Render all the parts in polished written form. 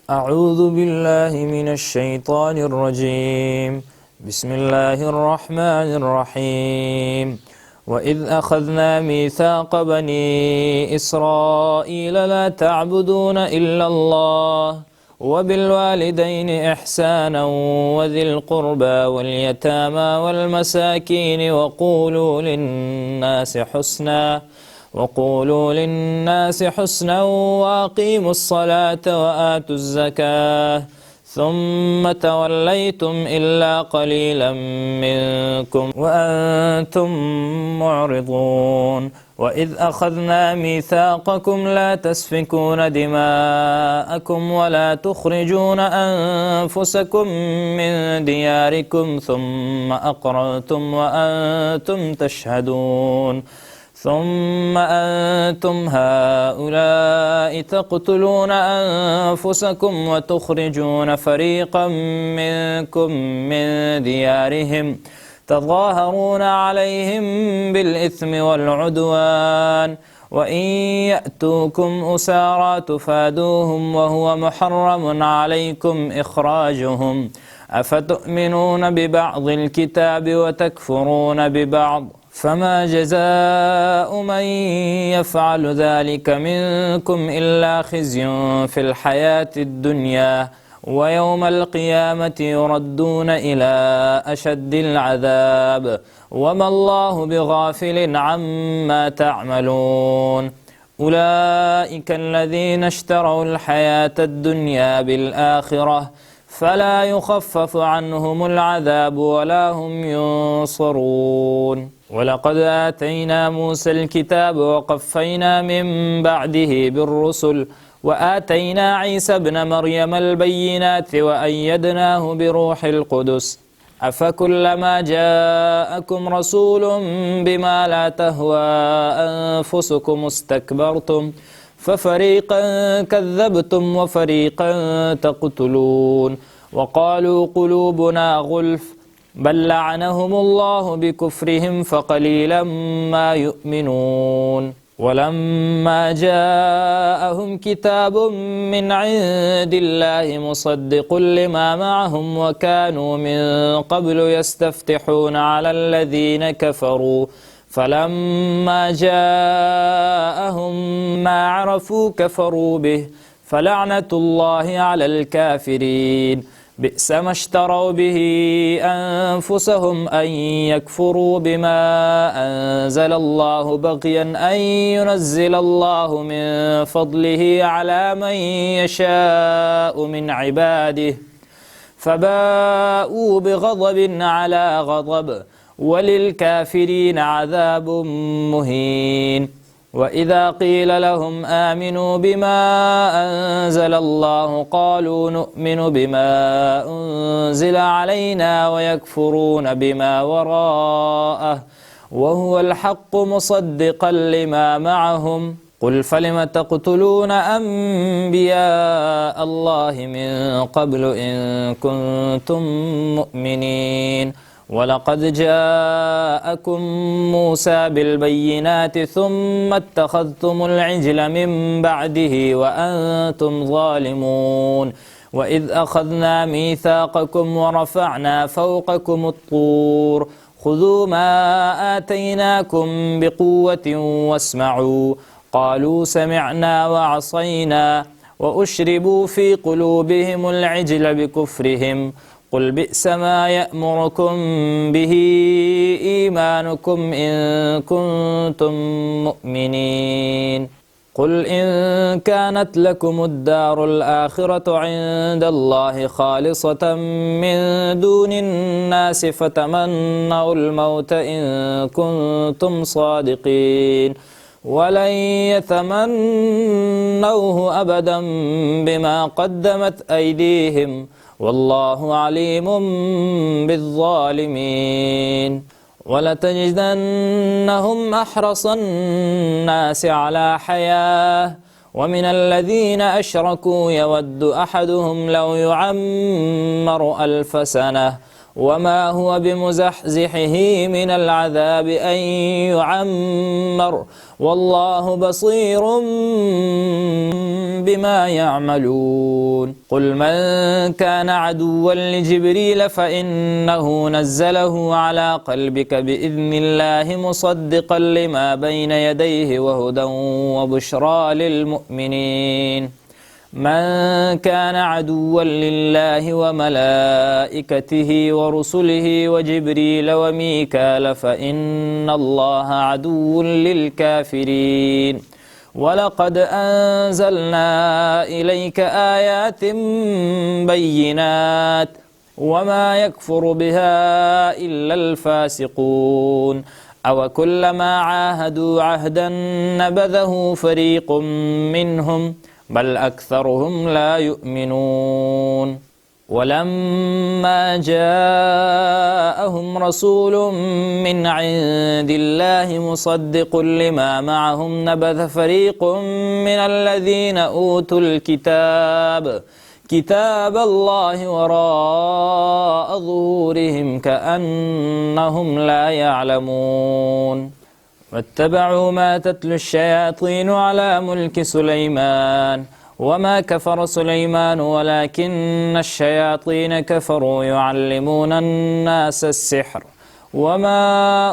أعوذ بالله من الشيطان الرجيم. بسم الله الرحمن الرحيم. وإذ أخذنا ميثاق بني إسرائيل لا تعبدون إلا الله وبالوالدين إحسانا وذي القربى واليتامى والمساكين وقولوا للناس حسنا وأقيموا الصلاة وآتوا الزكاة ثم توليتم إلا قليلا منكم وأنتم معرضون. وإذ أخذنا ميثاقكم لا تسفكون دماءكم ولا تخرجون أنفسكم من دياركم ثم أقررتم وأنتم تشهدون. ثم أنتم هؤلاء تقتلون أنفسكم وتخرجون فريقا منكم من ديارهم تظاهرون عليهم بالإثم والعدوان وإن يأتوكم أسارى تفادوهم وهو محرم عليكم إخراجهم أفتؤمنون ببعض الكتاب وتكفرون ببعض فما جزاء من يفعل ذلك منكم إلا خزي في الحياة الدنيا ويوم القيامة يردون إلى أشد العذاب وما الله بغافل عما تعملون. أولئك الذين اشتروا الحياة الدنيا بالآخرة فلا يخفف عنهم العذاب ولا هم ينصرون. ولقد آتينا موسى الكتاب وقفينا من بعده بالرسل وآتينا عيسى ابن مريم البينات وأيدناه بروح القدس أفكلما جاءكم رسول بما لا تهوى أنفسكم استكبرتم ففريقا كذبتم وفريقا تقتلون. وقالوا قلوبنا غلف بل لعنهم الله بكفرهم فقليلا ما يؤمنون. ولما جاءهم كتاب من عند الله مصدق لما معهم وكانوا من قبل يستفتحون على الذين كفروا فلما جاءهم ما عرفوا كفروا به فلعنة الله على الكافرين. بئس ما اشتروا به أنفسهم أن يكفروا بما أنزل الله بغيا أن ينزل الله من فضله على من يشاء من عباده فباءوا بغضب على غضب وللكافرين عذاب مهين. وإذا قيل لهم آمنوا بما أنزل الله قالوا نؤمن بما أنزل علينا ويكفرون بما وراءه وهو الحق مصدقا لما معهم قل فلم تقتلون أنبياء الله من قبل إن كنتم مؤمنين. ولقد جاءكم موسى بالبينات ثم اتخذتم العجل من بعده وأنتم ظالمون. وإذ أخذنا ميثاقكم ورفعنا فوقكم الطور خذوا ما آتيناكم بقوة واسمعوا قالوا سمعنا وعصينا وأشربوا في قلوبهم العجل بكفرهم قل بئس ما يأمركم به إيمانكم إن كنتم مؤمنين. قل إن كانت لكم الدار الآخرة عند الله خالصة من دون الناس فتمنوا الموت إن كنتم صادقين ولن يتمنوه أبدا بما قدمت أيديهم والله عليم بالظالمين. ولتجدنهم أحرص الناس على حياة ومن الذين أشركوا يود أحدهم لو يعمر 1000 سنة وما هو بمزحزحه من العذاب أن يعمر والله بصير بما يعملون قل من كان عدوا لجبريل فإنه نزله على قلبك بإذن الله مصدقا لما بين يديه وهدى وبشرى للمؤمنين من كان عدوا لله وملائكته ورسله وجبريل وميكال فإن الله عدو للكافرين ولقد أنزلنا إليك آيات بينات وما يكفر بها إلا الفاسقون أو كلما عاهدوا عهدا نبذه فريق منهم بل أكثرهم لا يؤمنون ولما جاءهم رسول من عند الله مصدق لما معهم نبذ فريق من الذين أوتوا كتاب الله وراء ظهورهم كأنهم لا يعلمون واتبعوا ما تتلو الشياطين على ملك سليمان وما كفر سليمان ولكن الشياطين كفروا يعلمون الناس السحر وما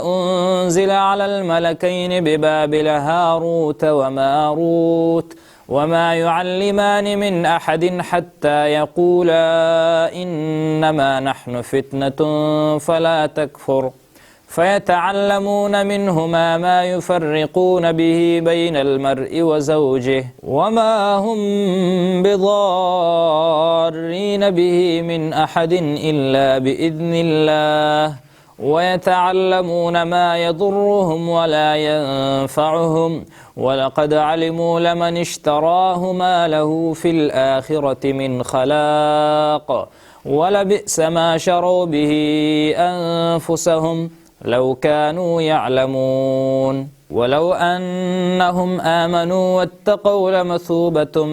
أنزل على الملكين ببابل هاروت وماروت وما يعلمان من أحد حتى يقولا إنما نحن فتنة فلا تكفر فيتعلمون منهما ما يفرقون به بين المرء وزوجه وما هم بضارين به من أحد إلا بإذن الله ويتعلمون ما يضرهم ولا ينفعهم ولقد علموا لمن اشتراه ما له في الآخرة من خلاق ولبئس ما شروا به أنفسهم لو كانوا يعلمون ولو أنهم آمنوا واتقوا لمثوبة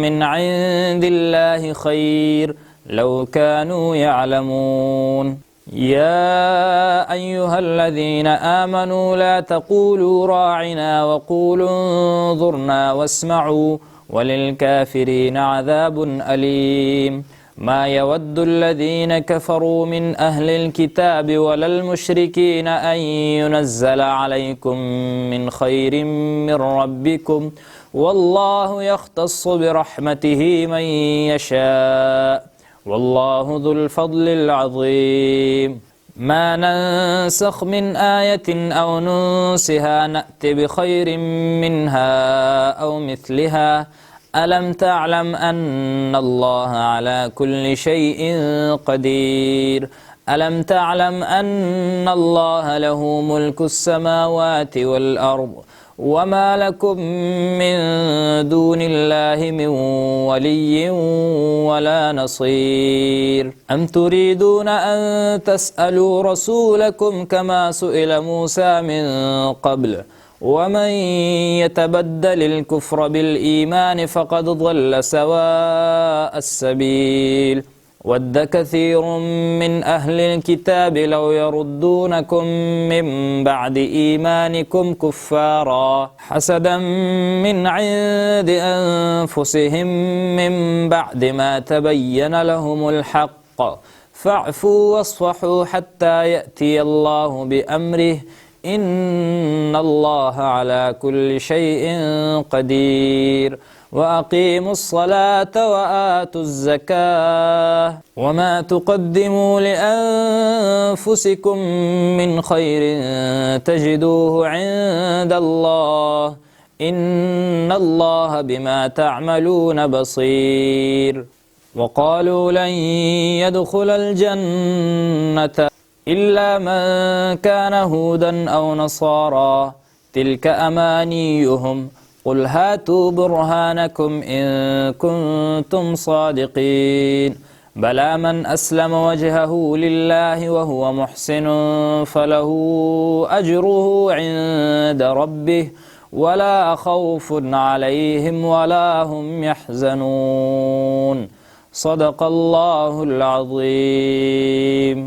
من عند الله خير لو كانوا يعلمون يا أيها الذين آمنوا لا تقولوا راعنا وقولوا انظرنا واسمعوا وللكافرين عذاب أليم ما يود الذين كفروا من أهل الكتاب ولا المشركين أن ينزل عليكم من خير من ربكم والله يختص برحمته من يشاء والله ذو الفضل العظيم ما ننسخ من آية أو ننسها نأت بخير منها أو مثلها ألم تعلم أن الله على كل شيء قدير ألم تعلم أن الله له ملك السماوات والأرض وما لكم من دون الله من ولي ولا نصير أم تريدون أن تسألوا رسولكم كما سئل موسى من قبل ومن يتبدل الكفر بالإيمان فقد ضل سواء السبيل ود كثير من أهل الكتاب لو يردونكم من بعد إيمانكم كفارا حسدا من عند أنفسهم من بعد ما تبين لهم الحق فاعفوا واصفحوا حتى يأتي الله بأمره إن الله على كل شيء قدير وأقيموا الصلاة وآتوا الزكاة وما تقدموا لأنفسكم من خير تجدوه عند الله إن الله بما تعملون بصير وقالوا لن يدخل الجنة إلا من كان هودا أو نصارى تلك أمانيهم قل هاتوا برهانكم إن كنتم صادقين بلى من أسلم وجهه لله وهو محسن فله أجره عند ربه ولا خوف عليهم ولا هم يحزنون صدق الله العظيم.